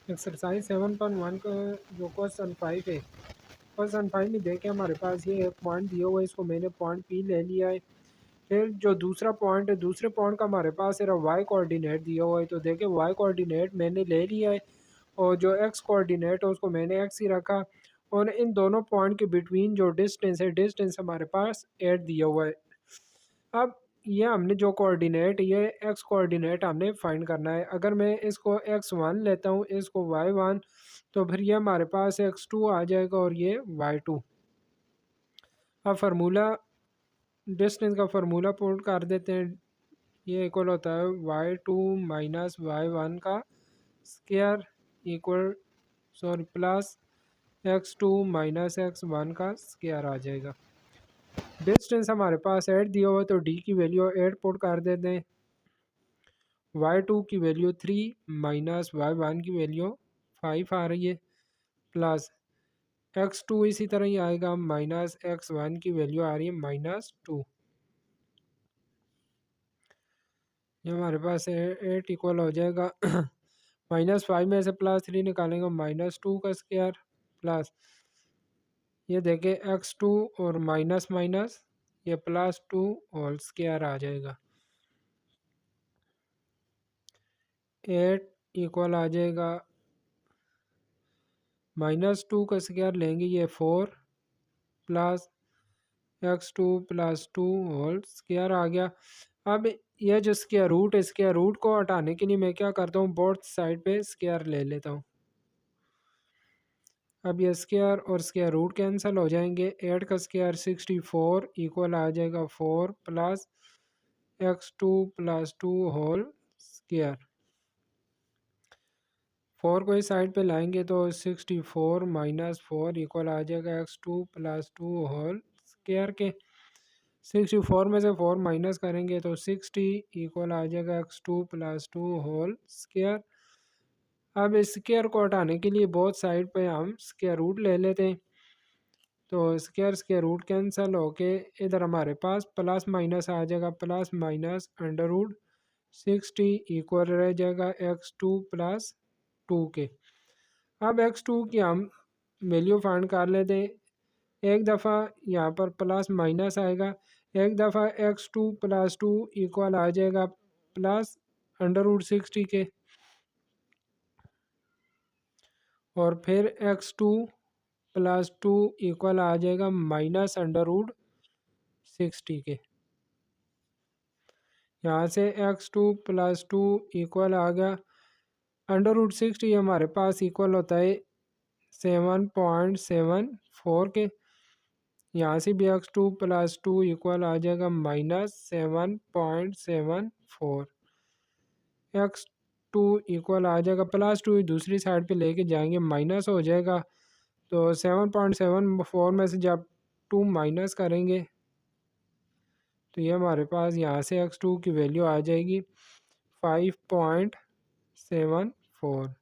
Exercise 7.1 का जो question 5 है, क्वेश्चन 5 में देखें हमारे पास ये एक पॉइंट दिया हुआ है, इसको मैंने पॉइंट पी ले लिया है। फिर जो दूसरा पॉइंट है, दूसरे पॉइंट का हमारे पास सिर्फ वाई कोऑर्डिनेट दिया हुआ है, तो देखें वाई कोऑर्डिनेट मैंने ले लिया है और जो एक्स कोऑर्डिनेट है उसको मैंने एक्स ही रखा। और इन दोनों पॉइंट के बिटवीन जो डिस्टेंस है, डिस्टेंस हमारे पास 8 दिया हुआ है। अब ये हमने जो कोऑर्डिनेट, ये एक्स कोऑर्डिनेट हमने फाइंड करना है। अगर मैं इसको x1 लेता हूँ, इसको y1, तो फिर ये हमारे पास x2 आ जाएगा और ये y2। अब फार्मूला, डिस्टेंस का फार्मूला पुट कर देते हैं। ये इक्वल होता है y2 माइनस y1 का square equal, sorry, plus x2 minus x1 का स्क्वायर आ जाएगा। डिस्टेंस हमारे पास 8 दिया हुआ है, तो d की वैल्यू 8 पुट कर देते हैं। y2 की वैल्यू 3 माइनस y1 की वैल्यू 5 आ रही है, प्लस x2 इसी तरह ही आएगा, माइनस x1 की वैल्यू आ रही है -2। ये हमारे पास 8 इक्वल हो जाएगा -5 में से +3 निकालेंगे, -2 का स्क्वायर, प्लस ये देखें x2 और माइनस माइनस ये +2 होल स्क्वायर आ जाएगा। 8 इक्वल आ जाएगा -2 का स्क्वायर लेंगे, ये 4 प्लस x2 + 2 होल स्क्वायर आ गया। अब यह जो स्क्वायर रूट है, स्क्वायर रूट को हटाने के लिए मैं क्या करता हूँ, बोथ साइड पे स्क्वायर ले लेता हूँ। अब ये स्क्वायर और स्क्वायर रूट कैंसिल हो जाएंगे। 8 का स्क्वायर 64 इक्वल आ जाएगा 4 प्लस x2 + 2 होल स्क्वायर। 4 को इस साइड पे लाएंगे तो 64 माइनस 4 इक्वल आ जाएगा x2 + 2 होल स्क्वायर के। 64 में से 4 माइनस करेंगे तो 60 इक्वल आ जाएगा x2 + 2 होल स्क्वायर। अब इस स्क्वायर को हटाने के लिए बोथ साइड पे हम स्क्वायर रूट ले लेते हैं, तो स्क्वायर स्क्वायर रूट कैंसिल होके इधर हमारे पास प्लस माइनस आ जाएगा, प्लस माइनस √ 60 इक्वल रह जाएगा x2 + 2 के। अब x2 की हम वैल्यू फाइंड कर लेते हैं। एक दफ़ा यहाँ पर प्लस माइनस आएगा, एक दफ़ा x2 + 2 इक्वल आ जाएगा प्लस √60 के, और फिर x2 + 2 इक्वल आ जाएगा माइनस √60 के। यहाँ से x2 + 2 इक्वल आ गया √60, हमारे पास इक्वल होता है 7.74 के। यहाँ से भी x2 + 2 इक्वल आ जाएगा -7.74। x2 इक्वल आ जाएगा +2 दूसरी साइड पे लेके जाएंगे, माइनस हो जाएगा, तो 7.74 में से जब 2 माइनस करेंगे तो ये हमारे पास यहाँ से x2 की वैल्यू आ जाएगी 5.74।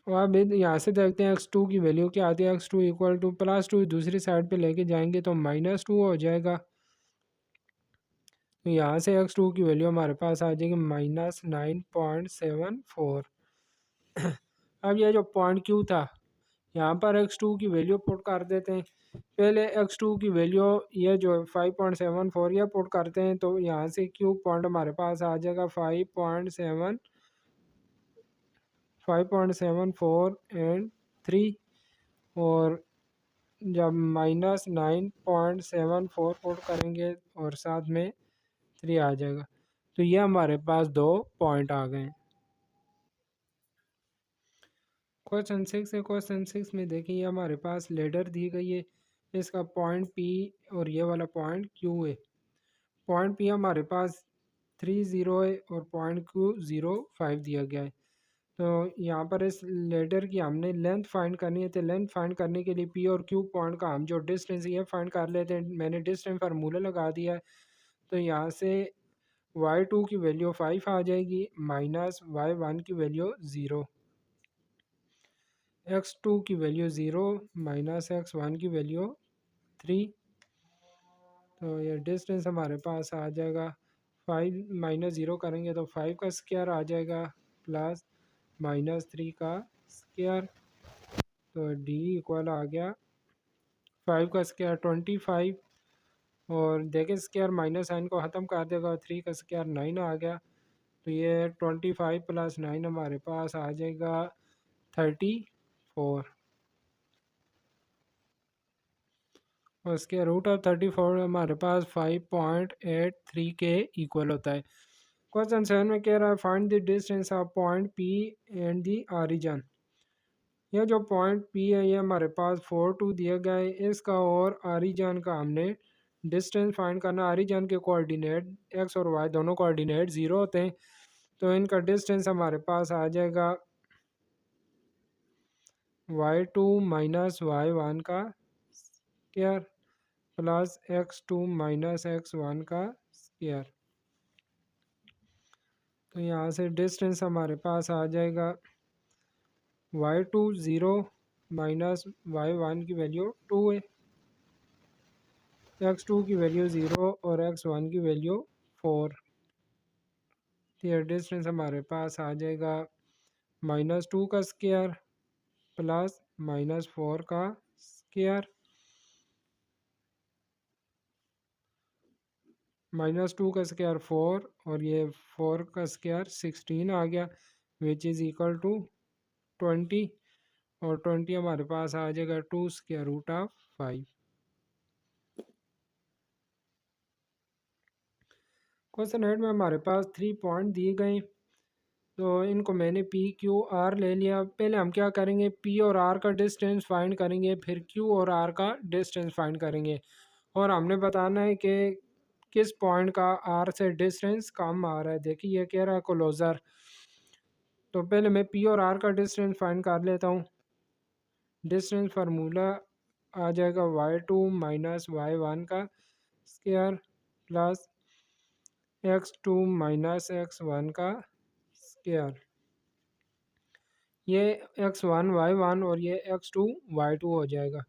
और अब यहाँ से देखते हैं x2 की वैल्यू क्या आती है। x2 इक्वल टू +2 दूसरी साइड पे लेके जाएंगे तो -2 हो जाएगा, तो यहाँ से x2 की वैल्यू हमारे पास आ जाएगी -9.74। अब यह जो पॉइंट Q था, यहाँ पर x2 की वैल्यू पुट कर देते हैं। पहले x2 की वैल्यू ये जो 5.74 यह पुट करते हैं, तो यहाँ से Q पॉइंट हमारे पास आ जाएगा 5.74 एंड 3, और जब -9.74 पुट करेंगे और साथ में 3 आ जाएगा, तो ये हमारे पास 2 पॉइंट आ गए हैं। क्वेश्चन 6 है। क्वेश्चन 6 में देखिए हमारे पास लेडर दी गई है, इसका पॉइंट P और ये वाला पॉइंट Q है। पॉइंट P हमारे पास 30 है और पॉइंट Q 05 दिया गया है। तो यहाँ पर इस लेडर की हमने लेंथ फाइंड करनी है, तो लेंथ फाइंड करने के लिए P और Q पॉइंट का हम जो डिस्टेंस ये फाइंड कर लेते हैं। मैंने डिस्टेंस फार्मूला लगा दिया है, तो यहाँ से y2 की वैल्यू 5 आ जाएगी माइनस y1 की वैल्यू 0, x2 की वैल्यू 0 माइनस x1 की वैल्यू 3। तो ये डिस्टेंस हमारे पास आ जाएगा 5 - 0 करेंगे तो 5 का स्क्वायर आ जाएगा, प्लस -3 का स्क्वायर। तो डी इक्वल आ गया 5 का स्क्वायर 25, और देखें स्क्वायर माइनस साइन को ख़त्म कर देगा और 3 का स्क्वायर 9 आ गया। तो ये 25 + 9 हमारे पास आ जाएगा 34, और स्क्वायर रूट ऑफ 34 हमारे पास 5.83 के इक्वल होता है। क्वेश्चन 7 में कह रहा है find the distance of point P and the origin. यह जो पॉइंट पी है ये हमारे पास 4 2 दिया गया है, इसका और ऑरिजिन का हमने डिस्टेंस फाइंड करना। ऑरिजिन के कोऑर्डिनेट एक्स और वाई दोनों कोऑर्डिनेट 0 होते हैं, तो इनका डिस्टेंस हमारे पास आ जाएगा y2 - y1 का स्क्वायर प्लस x2 - x1 का स्क्वायर। तो यहाँ से डिस्टेंस हमारे पास आ जाएगा y2 0 - y1 की वैल्यू 2 है, x2 की वैल्यू 0 और x1 की वैल्यू 4। तो यह डिस्टेंस हमारे पास आ जाएगा -2 का स्क्वायर प्लस -4 का स्क्वायर। -2 का स्क्वायर 4 और ये 4 का स्क्वायर 16 आ गया, विच इज़ इक्वल टू 20, और 20 हमारे पास आ जाएगा 2 स्क्वायर रूट ऑफ 5। क्वेश्चन 8 में हमारे पास 3 पॉइंट दिए गए, तो इनको मैंने पी क्यू आर ले लिया। पहले हम क्या करेंगे, पी और आर का डिस्टेंस फाइंड करेंगे, फिर क्यू और आर का डिस्टेंस फाइंड करेंगे, और हमने बताना है कि किस पॉइंट का आर से डिस्टेंस कम आ रहा है। देखिए ये कह रहा है क्लोजर, तो पहले मैं पी और आर का डिस्टेंस फाइंड कर लेता हूँ। डिस्टेंस फार्मूला आ जाएगा y2 - y1 का स्क्वायर प्लस x2 - x1 का स्क्वायर। ये x1 y1 और ये x2 y2 हो जाएगा।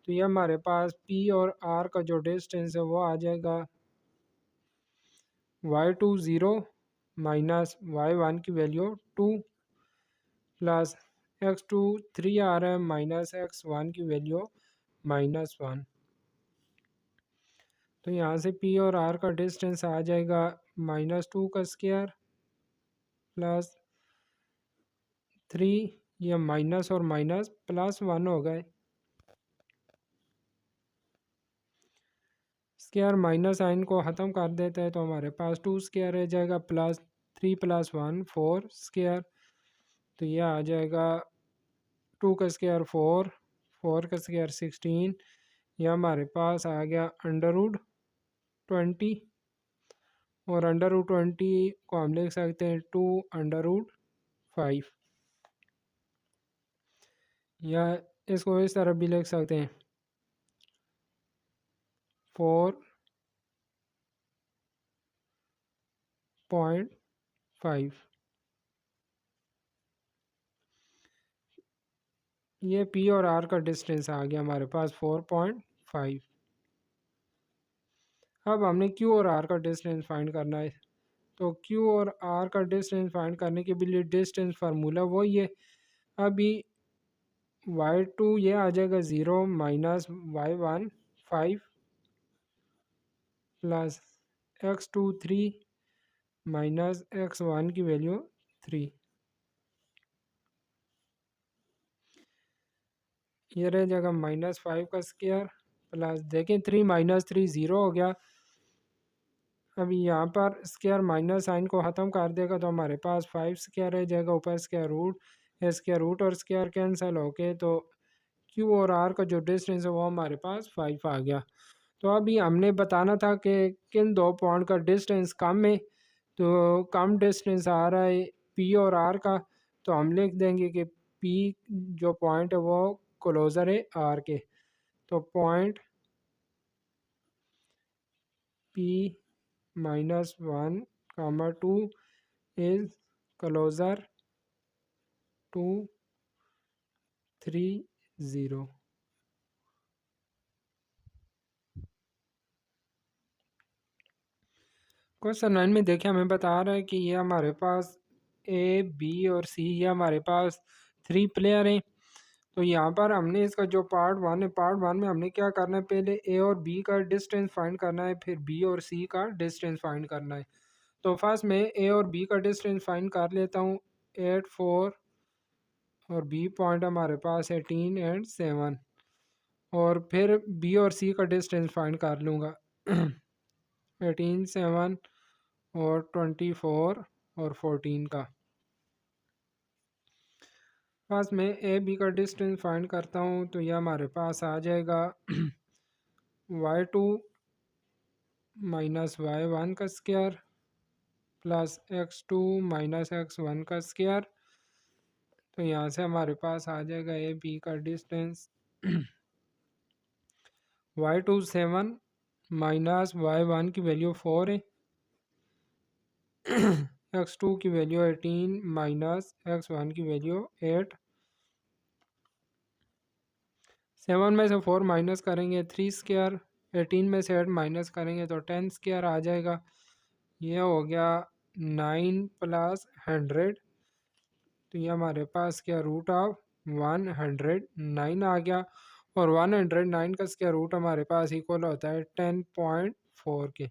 तो ये हमारे पास p और r का जो डिस्टेंस है वो आ जाएगा y2 0 - y1 की वैल्यू 2 प्लस x2 3 आ रहा है माइनस x1 की वैल्यू -1। तो यहाँ से p और r का डिस्टेंस आ जाएगा -2 का स्क्वायर प्लस 3, ये माइनस और माइनस +1 हो गए। स्क्वायर माइनस साइन को ख़त्म कर देता है, तो हमारे पास 2 स्क्वायर रह जाएगा प्लस 3 + 1 4 स्क्वायर। तो यह आ जाएगा 2 का स्क्वायर 4, 4 का स्क्वायर 16, यह हमारे पास आ गया √20, और √20 को हम लिख सकते हैं 2√5, या इसको इस तरह भी लिख सकते हैं 4.5। ये पी और आर का डिस्टेंस आ गया हमारे पास 4.5। अब हमने क्यू और आर का डिस्टेंस फाइंड करना है, तो क्यू और आर का डिस्टेंस फाइंड करने के लिए डिस्टेंस फार्मूला वही है। अभी y2 ये आ जाएगा 0 - y1 5 प्लस x2 3 -x1 की वैल्यू 3। ये रह जाएगा -5 का स्क्वायर प्लस, देखें 3 - 3 0 हो गया। अभी यहाँ पर स्क्वायर माइनस साइन को ख़त्म कर देगा, तो हमारे पास 5 स्क्वायर रह जाएगा, ऊपर स्क्वायर रूट और स्क्वायर कैंसिल होके, तो क्यू और आर का जो डिस्टेंस है वो हमारे पास 5 आ गया। तो अभी हमने बताना था कि किन दो पॉइंट का डिस्टेंस कम है, तो कम डिस्टेंस आ रहा है पी और आर का, तो हम लिख देंगे कि पी जो पॉइंट है वो क्लोज़र है आर के। तो point P -1, 2 is closer to 30। Question 9 में देखिए हमें बता रहा है कि ये हमारे पास ए बी और सी, ये हमारे पास 3 प्लेयर हैं। तो यहाँ पर हमने इसका जो पार्ट 1 है, पार्ट 1 में हमने क्या करना है, पहले ए और बी का डिस्टेंस फाइंड करना है, फिर बी और सी का डिस्टेंस फाइंड करना है। तो फर्स्ट मैं ए और बी का डिस्टेंस फाइंड कर लेता हूँ। 8 4 और बी पॉइंट हमारे पास 18 एंड 7, और फिर बी और सी का डिस्टेंस फाइंड कर लूँगा। 18 7 और 24 और 14 का। पास में ए बी का डिस्टेंस फाइंड करता हूँ, तो यह हमारे पास आ जाएगा y2 माइनस y1 का square plus x2 minus x1 का स्क्वायर। तो यहाँ से हमारे पास आ जाएगा ए बी का डिस्टेंस y2 7 माइनस y1 की वैल्यू 4 है, x2 की वैल्यू 18 माइनस x1 की वैल्यू 8। 7 में से 4 माइनस करेंगे 3 स्क्वायर, 18 में से 8 माइनस करेंगे तो 10 स्क्वायर आ जाएगा। ये हो गया 9 प्लस 100, तो ये हमारे पास क्या रूट ऑफ 109 आ गया, और 109 का स्क्वायर रूट हमारे पास इक्वल होता है 10.4 के।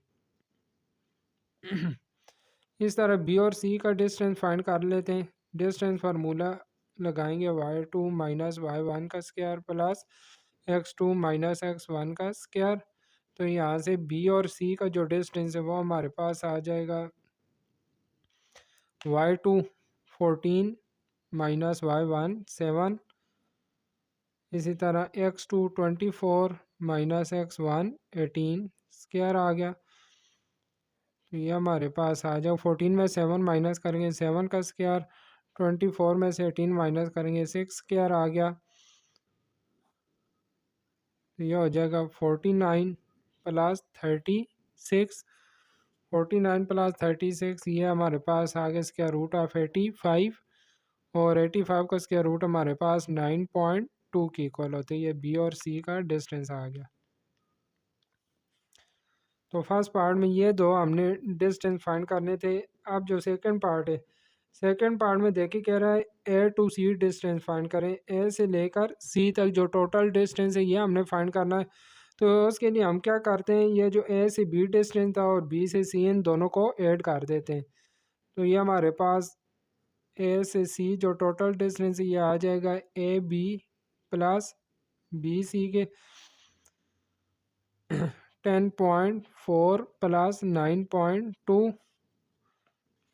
इस तरह बी और सी का डिस्टेंस फाइंड कर लेते हैं। डिस्टेंस फार्मूला लगाएंगे y2 माइनस y1 का square plus x2 minus x1 का स्क्वायर। तो यहाँ से बी और सी का जो डिस्टेंस है वो हमारे पास आ जाएगा y2 14 माइनस y1 7, इसी तरह x2 24 माइनस x1 18 स्क्वायर आ गया। तो ये हमारे पास आ जाओ 14 में 7 माइनस करेंगे 7 का स्क्वायर, 24 में से 18 माइनस करेंगे 6 स्क्वायर आ गया। तो ये हो जाएगा 49 प्लस 36, 49 प्लस 36, ये हमारे पास आ गया स्क्वायर रूट ऑफ 85, और 85 का स्क्वायर रूट हमारे पास 9.2 की इक्वल होती है। ये बी और सी का डिस्टेंस आ गया। तो फर्स्ट पार्ट में ये दो हमने डिस्टेंस फाइंड करने थे। अब जो सेकंड पार्ट है, सेकंड पार्ट में देखिए कह रहा है ए टू सी डिस्टेंस फाइंड करें। ए से लेकर सी तक जो टोटल डिस्टेंस है ये हमने फाइंड करना है। तो उसके लिए हम क्या करते हैं, ये जो ए से बी डिस्टेंस था और बी से सी, इन दोनों को ऐड कर देते हैं। तो ये हमारे पास ए से सी जो टोटल डिस्टेंस है ये आ जाएगा A B plus B C के 10.4 प्लस 9.2।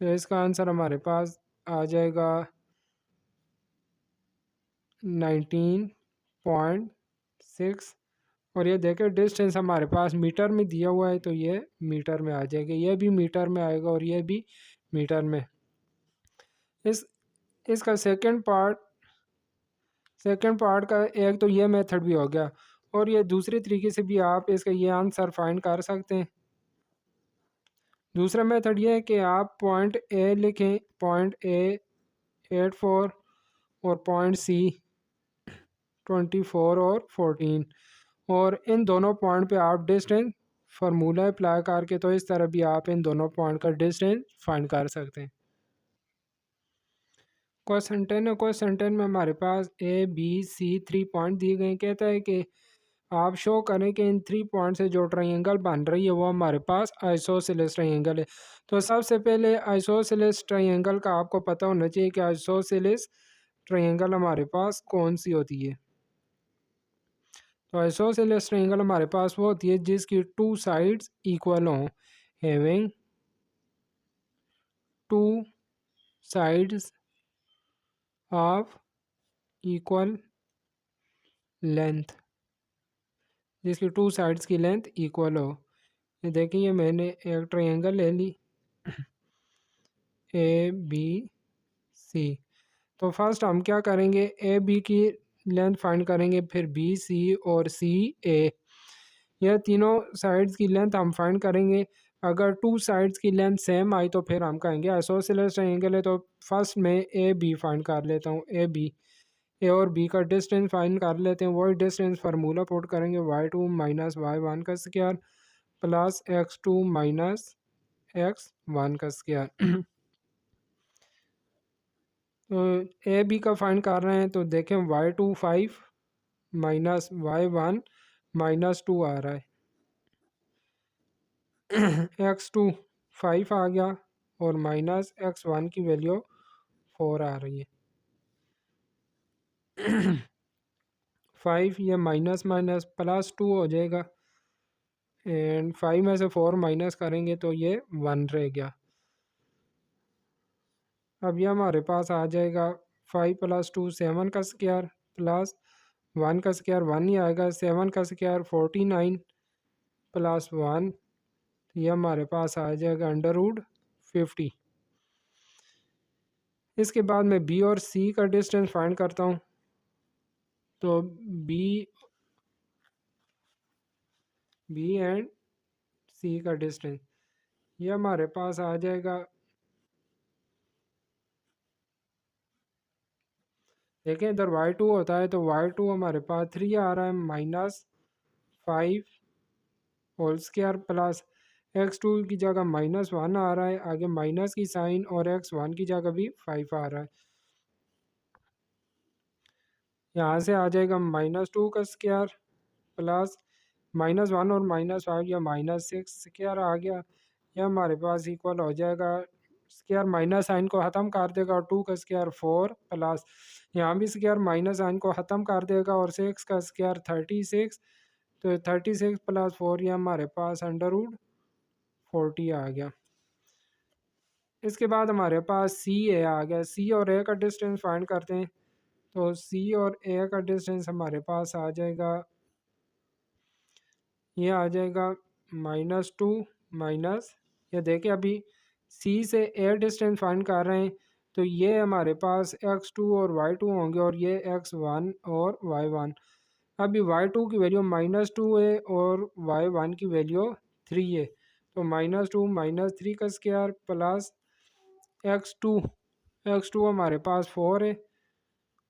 तो इसका आंसर हमारे पास आ जाएगा 19.6। और ये देखें डिस्टेंस हमारे पास मीटर में दिया हुआ है, तो ये मीटर में आ जाएगा, ये भी मीटर में आएगा और ये भी मीटर में। इसका सेकंड पार्ट का एक तो ये मेथड भी हो गया, और ये दूसरे तरीके से भी आप इसका ये आंसर फाइंड कर सकते हैं। दूसरा मेथड ये है कि आप पॉइंट ए लिखें, पॉइंट ए 84 और पॉइंट सी 24 और 14, और इन दोनों पॉइंट पे आप डिस्टेंस फार्मूला अप्लाई करके तो इस तरह भी आप इन दोनों पॉइंट का डिस्टेंस फाइंड कर सकते हैं। क्वेश्चन 10 है। क्वेश्चन 10 में हमारे पास ए बी सी 3 पॉइंट दिए गए। कहता है कि आप शो करें कि इन 3 पॉइंट से जो ट्रायंगल बन रही है वो हमारे पास आइसोसेलेस ट्रायंगल है। तो सबसे पहले आइसोसेलेस ट्रायंगल का आपको पता होना चाहिए कि आइसोसेलेस ट्रायंगल हमारे पास कौन सी होती है। तो आइसोसेलेस ट्रायंगल हमारे पास वो होती है जिसकी 2 साइड्स इक्वल हों, having 2 sides of equal length, जिसकी 2 साइड्स की लेंथ इक्वल हो। ये देखिए मैंने एक ट्रायंगल ले ली ए बी सी। तो फर्स्ट हम क्या करेंगे, ए बी की लेंथ फाइंड करेंगे, फिर बी सी और सी ए, यह तीनों साइड्स की लेंथ हम फाइंड करेंगे। अगर 2 साइड्स की लेंथ सेम आई तो फिर हम कहेंगे आइसोसेलेस ट्रायंगल है। तो फर्स्ट में ए बी फाइंड कर लेता हूँ, ए बी, ए और बी का डिस्टेंस फाइंड कर लेते हैं। वही डिस्टेंस फार्मूला पुट करेंगे y2 माइनस y1 का square plus x2 minus x1 का स्क्वायर। तो ए बी का फाइंड कर रहे हैं तो देखें y2 5 माइनस y1 -2 आ रहा है। x2 5 आ गया और माइनस x1 की वैल्यू 4 आ रही है। 5 ये माइनस माइनस +2 हो जाएगा एंड 5 में से 4 माइनस करेंगे तो ये 1 रह गया। अब ये हमारे पास आ जाएगा 5 + 2 7 का स्क्वायर प्लस 1 का स्क्वायर 1 ही आएगा। 7 का स्क्वायर 49 + 1 ये हमारे पास आ जाएगा √50। इसके बाद मैं बी और सी का डिस्टेंस फाइंड करता हूँ। तो बी एंड सी का डिस्टेंस ये हमारे पास आ जाएगा। देखें इधर y2 होता है तो y2 हमारे पास 3 आ रहा है -5 होल स्क्वायर प्लस x2 की जगह -1 आ रहा है, आगे माइनस की साइन और x1 की जगह भी 5 आ रहा है। यहाँ से आ जाएगा -2 का स्क्वायर प्लस -1 और -5 या -6 स्क्वायर आ गया। यह हमारे पास इक्वल हो जाएगा स्क्वायर माइनस साइन को ख़त्म कर देगा और 2 का स्क्वायर 4 प्लस यहाँ भी स्क्वायर माइनस साइन को ख़त्म कर देगा और 6 का स्क्वायर 36। तो 36 + 4 ये हमारे पास √40 आ गया। इसके बाद हमारे पास सी ए आ गया। सी और ए का डिस्टेंस फाइंड करते हैं। तो सी और ए का डिस्टेंस हमारे पास आ जाएगा, ये आ जाएगा -2 माइनस, ये देखिए अभी सी से ए डिस्टेंस फाइंड कर रहे हैं तो ये हमारे पास x2 और y2 होंगे और ये x1 और y1। अभी y2 की वैल्यू -2 है और y1 की वैल्यू 3 है। तो -2 -3 का स्क्वायर प्लस x2 हमारे पास 4 है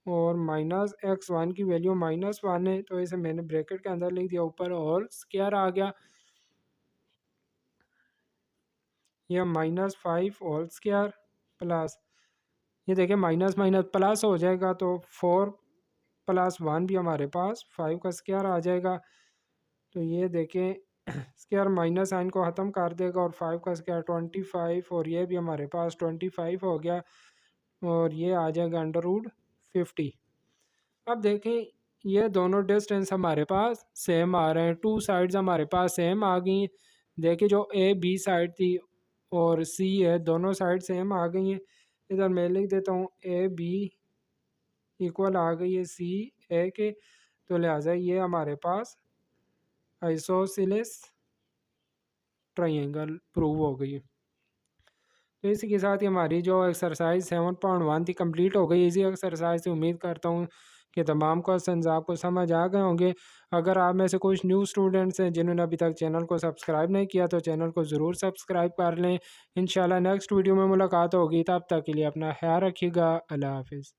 और माइनस x1 की वैल्यू -1 है। तो इसे मैंने ब्रैकेट के अंदर लिख दिया, ऊपर और स्क्वायर आ गया। यह -5 होल स्क्वायर प्लस ये देखिए माइनस माइनस प्लस हो जाएगा तो 4 + 1 भी हमारे पास 5 का स्क्वायर आ जाएगा। तो ये देखें स्क्वायर माइनस साइन को ख़त्म कर देगा और 5 का स्क्वायर 25 और ये भी हमारे पास 25 हो गया और ये आ जाएगा √50। अब देखें ये दोनों डिस्टेंस हमारे पास सेम आ रहे हैं, टू साइड्स हमारे पास सेम आ गई हैं। देखिए जो ए बी साइड थी और सी है दोनों साइड सेम आ गई हैं। इधर मैं लिख देता हूँ ए बी इक्वल आ गई है सी ए के, तो लिहाजा ये हमारे पास आइसोसेलेस ट्रायंगल प्रूव हो गई है। तो इसी के साथ ही हमारी जो एक्सरसाइज 7.1 थी कंप्लीट हो गई। इसी एक्सरसाइज से उम्मीद करता हूँ कि तमाम क्वेश्चंस आपको समझ आ गए होंगे। अगर आप में से कुछ न्यू स्टूडेंट्स हैं जिन्होंने अभी तक चैनल को सब्सक्राइब नहीं किया तो चैनल को ज़रूर सब्सक्राइब कर लें। इंशाल्लाह नेक्स्ट वीडियो में मुलाकात होगी, तब तक के लिए अपना ख्याल रखिएगा। अल्लाह हाफिज़।